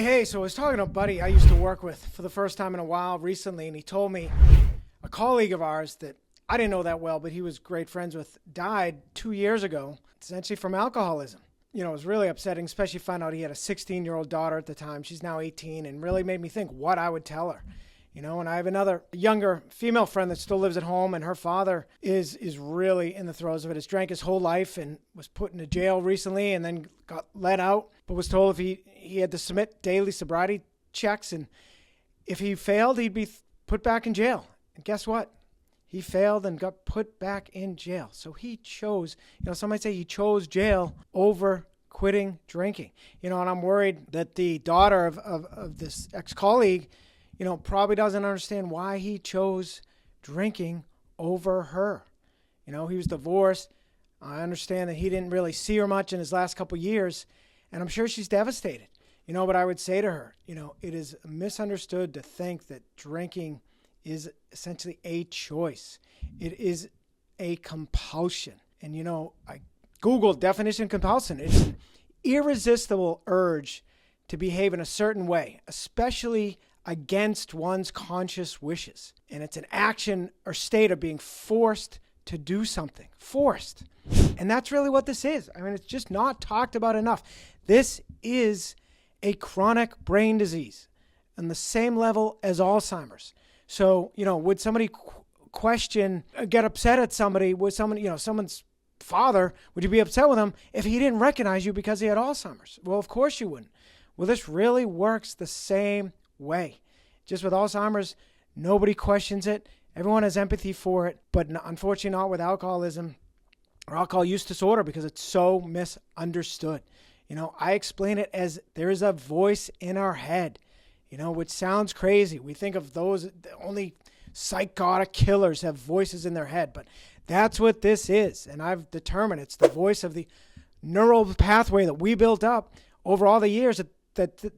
Hey, so I was talking to a buddy I used to work with for the first time in a while recently, and he told me a colleague of ours that I didn't know that well, but he was great friends with, died 2 years ago, essentially from alcoholism. It was really upsetting, especially found out he had a 16-year-old daughter at the time. She's now 18, and really made me think what I would tell her. And I have another younger female friend that still lives at home, and her father is really in the throes of it. Has drank his whole life and was put into jail recently and then got let out, but was told if he had to submit daily sobriety checks, and if he failed, he'd be put back in jail. And guess what? He failed and got put back in jail. So he chose, some might say he chose jail over quitting drinking. And I'm worried that the daughter of this ex-colleague, probably doesn't understand why he chose drinking over her. He was divorced. I understand that he didn't really see her much in his last couple of years, and I'm sure she's devastated. But I would say to her, it is misunderstood to think that drinking is essentially a choice. It is a compulsion. And, I Googled definition of compulsion. It's an irresistible urge to behave in a certain way, especially against one's conscious wishes. And it's an action or state of being forced to do something. Forced. And that's really what this is. It's just not talked about enough. This is a chronic brain disease on the same level as Alzheimer's. So, would somebody get upset at somebody, with someone, someone's father, would you be upset with him if he didn't recognize you because he had Alzheimer's? Well, of course you wouldn't. Well, this really works the same way. Just with Alzheimer's, nobody questions it. Everyone has empathy for it, but unfortunately not with alcoholism or alcohol use disorder because it's so misunderstood. I explain it as there is a voice in our head, which sounds crazy. We think of those, only psychotic killers have voices in their head, but that's what this is. And I've determined it's the voice of the neural pathway that we built up over all the years that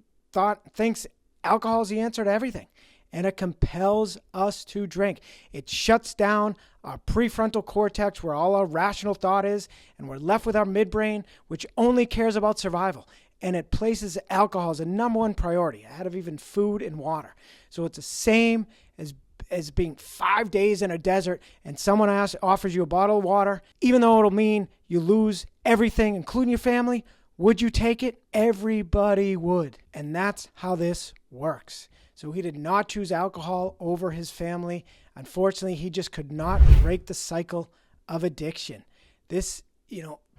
thinks alcohol is the answer to everything. And it compels us to drink. It shuts down our prefrontal cortex where all our rational thought is, and we're left with our midbrain, which only cares about survival. And it places alcohol as a number one priority, ahead of even food and water. So it's the same as being 5 days in a desert and someone offers you a bottle of water, even though it'll mean you lose everything, including your family. Would you take it? Everybody would. And that's how this works. So he did not choose alcohol over his family. Unfortunately, he just could not break the cycle of addiction. This,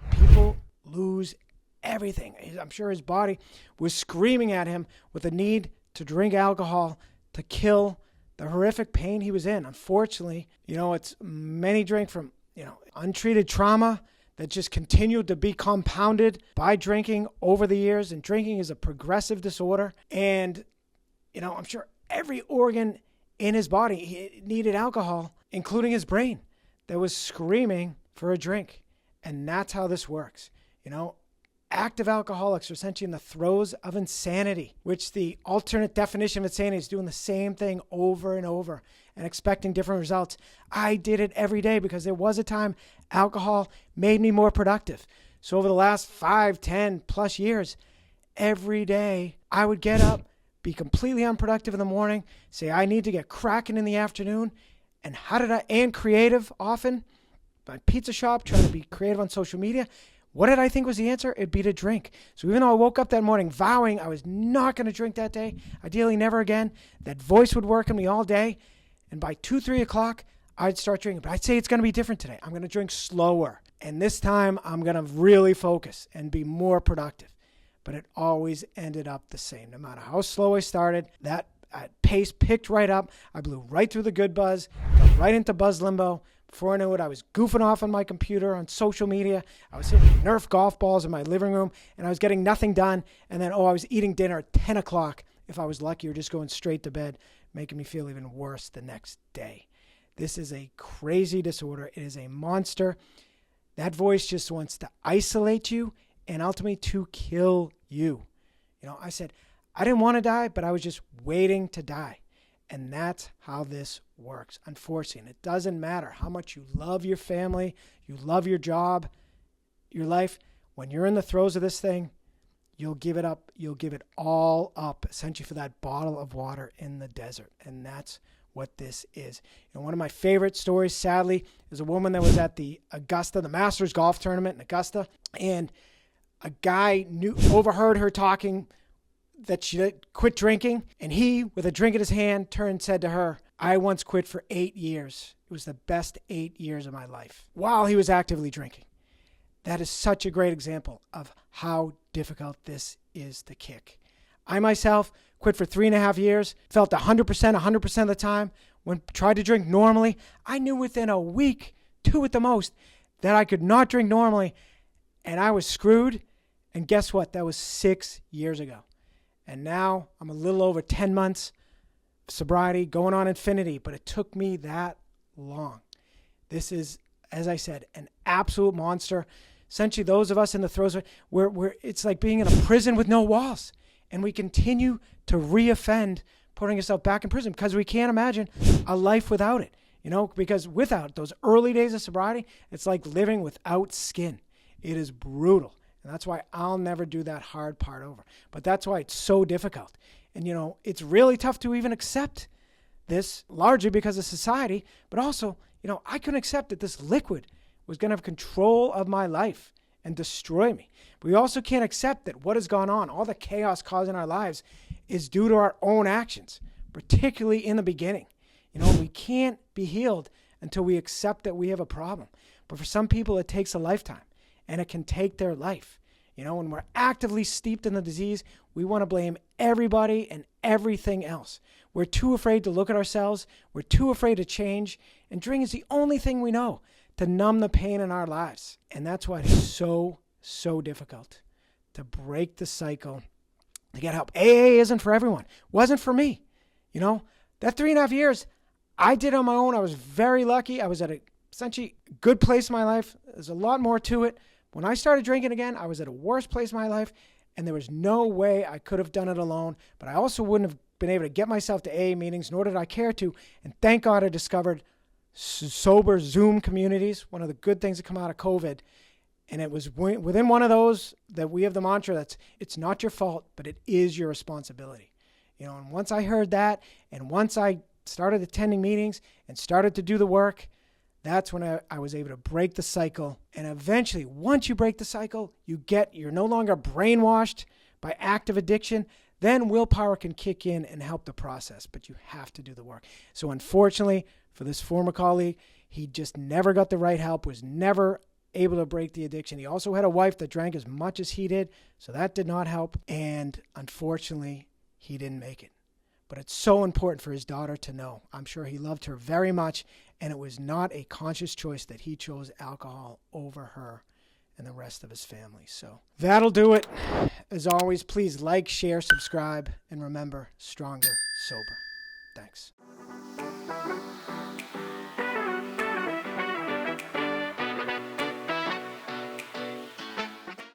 people lose everything. I'm sure his body was screaming at him with the need to drink alcohol to kill the horrific pain he was in. Unfortunately, it's many drink from, untreated trauma that just continued to be compounded by drinking over the years. And drinking is a progressive disorder. And, I'm sure every organ in his body needed alcohol, including his brain, that was screaming for a drink. And that's how this works. Active alcoholics are essentially in the throes of insanity, which the alternate definition of insanity is doing the same thing over and over and expecting different results. I did it every day because there was a time alcohol made me more productive. So over the last 5, 10 plus years, every day I would get up, be completely unproductive in the morning, say I need to get cracking in the afternoon. And creative often, my pizza shop, trying to be creative on social media. What did I think was the answer? It'd be to drink. So even though I woke up that morning vowing I was not going to drink that day, ideally never again, that voice would work in me all day. And by 2, 3 o'clock, I'd start drinking. But I'd say it's going to be different today. I'm going to drink slower. And this time I'm going to really focus and be more productive. But it always ended up the same. No matter how slow I started, that pace picked right up. I blew right through the good buzz, got right into buzz limbo. Before I knew it, I was goofing off on my computer, on social media. I was hitting Nerf golf balls in my living room, and I was getting nothing done. And then, I was eating dinner at 10 o'clock, if I was lucky, or just going straight to bed, making me feel even worse the next day. This is a crazy disorder. It is a monster. That voice just wants to isolate you and ultimately to kill you. I said, I didn't want to die, but I was just waiting to die. And that's how this works, unfortunately. And it doesn't matter how much you love your family, you love your job, your life. When you're in the throes of this thing, you'll give it up. You'll give it all up, essentially, for that bottle of water in the desert. And that's what this is. One of my favorite stories, sadly, is a woman that was at the Masters golf tournament in Augusta, and a guy overheard her talking that she quit drinking, and he, with a drink in his hand, turned and said to her, "I once quit for 8 years. It was the best 8 years of my life," while he was actively drinking. That is such a great example of how difficult this is to kick. I myself quit for 3.5 years, felt 100% of the time. When tried to drink normally, I knew within a week, 2 at the most, that I could not drink normally, and I was screwed. And guess what? That was 6 years ago. And now I'm a little over 10 months of sobriety, going on infinity, but it took me that long. This is, as I said, an absolute monster. Essentially, those of us in the throes of it, it's like being in a prison with no walls. And we continue to reoffend, putting ourselves back in prison because we can't imagine a life without it. Because without those early days of sobriety, it's like living without skin. It is brutal. And that's why I'll never do that hard part over. But that's why it's so difficult. And, it's really tough to even accept this, largely because of society. But also, I couldn't accept that this liquid was going to have control of my life and destroy me. But we also can't accept that what has gone on, all the chaos caused in our lives, is due to our own actions, particularly in the beginning. We can't be healed until we accept that we have a problem. But for some people, it takes a lifetime, and it can take their life. When we're actively steeped in the disease, we want to blame everybody and everything else. We're too afraid to look at ourselves. We're too afraid to change. And drinking is the only thing we know to numb the pain in our lives. And that's why it's so, so difficult to break the cycle, to get help. AA isn't for everyone. Wasn't for me. That 3.5 years, I did on my own. I was very lucky. I was at a essentially good place in my life. There's a lot more to it. When I started drinking again, I was at a worse place in my life, and there was no way I could have done it alone. But I also wouldn't have been able to get myself to AA meetings, nor did I care to. And thank God I discovered sober Zoom communities, one of the good things that come out of COVID. And it was within one of those that we have the mantra that's, it's not your fault, but it is your responsibility. And once I heard that, and once I started attending meetings and started to do the work, that's when I was able to break the cycle. And eventually, once you break the cycle, you're no longer brainwashed by active addiction. Then willpower can kick in and help the process, but you have to do the work. So unfortunately, for this former colleague, he just never got the right help, was never able to break the addiction. He also had a wife that drank as much as he did, so that did not help. And unfortunately, he didn't make it. But it's so important for his daughter to know. I'm sure he loved her very much, and it was not a conscious choice that he chose alcohol over her and the rest of his family. So that'll do it. As always, please like, share, subscribe, and remember, stronger, sober. Thanks.